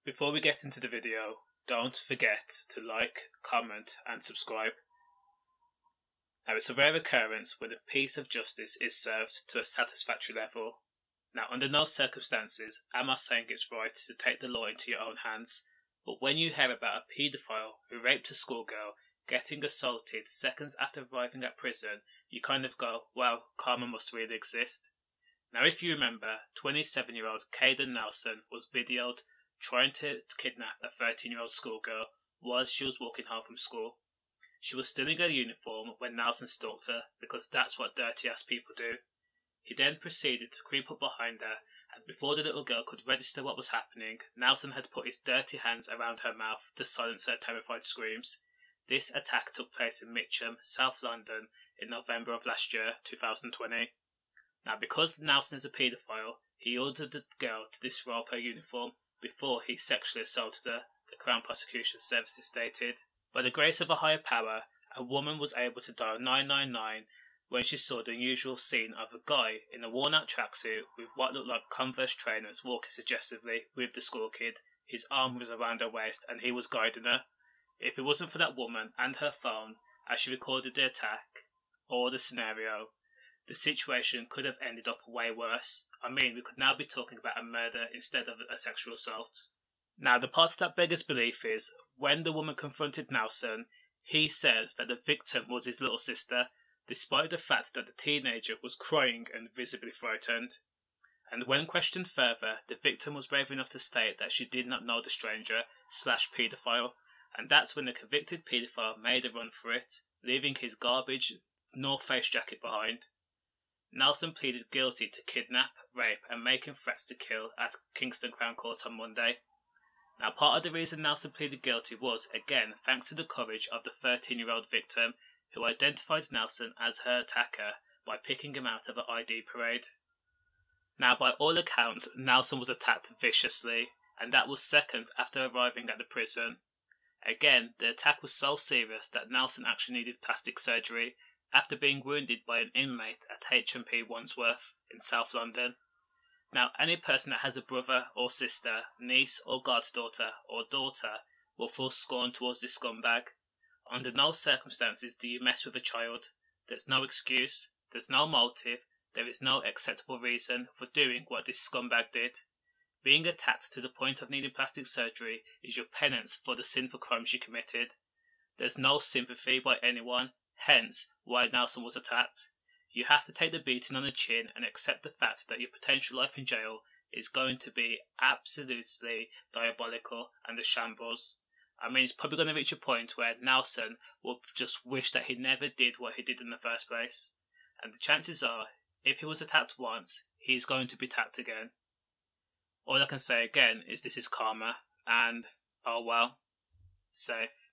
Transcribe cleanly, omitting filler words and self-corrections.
Before we get into the video, don't forget to like, comment and subscribe. Now, it's a rare occurrence when a piece of justice is served to a satisfactory level. Now, under no circumstances am I saying it's right to take the law into your own hands, but when you hear about a paedophile who raped a schoolgirl getting assaulted seconds after arriving at prison, you kind of go, well, karma must really exist. Now, if you remember, 27-year-old Kadian Nelson was videoed trying to kidnap a 13-year-old schoolgirl whilst she was walking home from school. She was still in her uniform when Nelson stalked her, because that's what dirty-ass people do. He then proceeded to creep up behind her, and before the little girl could register what was happening, Nelson had put his dirty hands around her mouth to silence her terrified screams. This attack took place in Mitcham, South London, in November of last year, 2020. Now, because Nelson is a paedophile, he ordered the girl to disrobe her uniform before he sexually assaulted her, the Crown Prosecution Services stated. By the grace of a higher power, a woman was able to dial 999 when she saw the unusual scene of a guy in a worn-out tracksuit with what looked like Converse trainers walking suggestively with the school kid. His arm was around her waist and he was guiding her. If it wasn't for that woman and her phone as she recorded the attack or the scenario, the situation could have ended up way worse. I mean, we could now be talking about a murder instead of a sexual assault. Now, the part that beggars belief is, when the woman confronted Nelson, he says that the victim was his little sister, despite the fact that the teenager was crying and visibly frightened. And when questioned further, the victim was brave enough to state that she did not know the stranger/paedophile, and that's when the convicted paedophile made a run for it, leaving his garbage North Face jacket behind. Nelson pleaded guilty to kidnap, rape and making threats to kill at Kingston Crown Court on Monday. Now, part of the reason Nelson pleaded guilty was, again, thanks to the courage of the 13-year-old victim, who identified Nelson as her attacker by picking him out of an ID parade. Now, by all accounts, Nelson was attacked viciously, and that was seconds after arriving at the prison. Again, the attack was so serious that Nelson actually needed plastic surgery after being wounded by an inmate at HMP Wandsworth in South London. Now, any person that has a brother or sister, niece or goddaughter or daughter will feel scorn towards this scumbag. Under no circumstances do you mess with a child. There's no excuse, there's no motive, there is no acceptable reason for doing what this scumbag did. Being attacked to the point of needing plastic surgery is your penance for the sinful crimes you committed. There's no sympathy by anyone, hence why Nelson was attacked. You have to take the beating on the chin and accept the fact that your potential life in jail is going to be absolutely diabolical and a shambles. I mean, it's probably going to reach a point where Nelson will just wish that he never did what he did in the first place. And the chances are, if he was attacked once, he's going to be attacked again. All I can say again is this is karma, and, oh well, safe.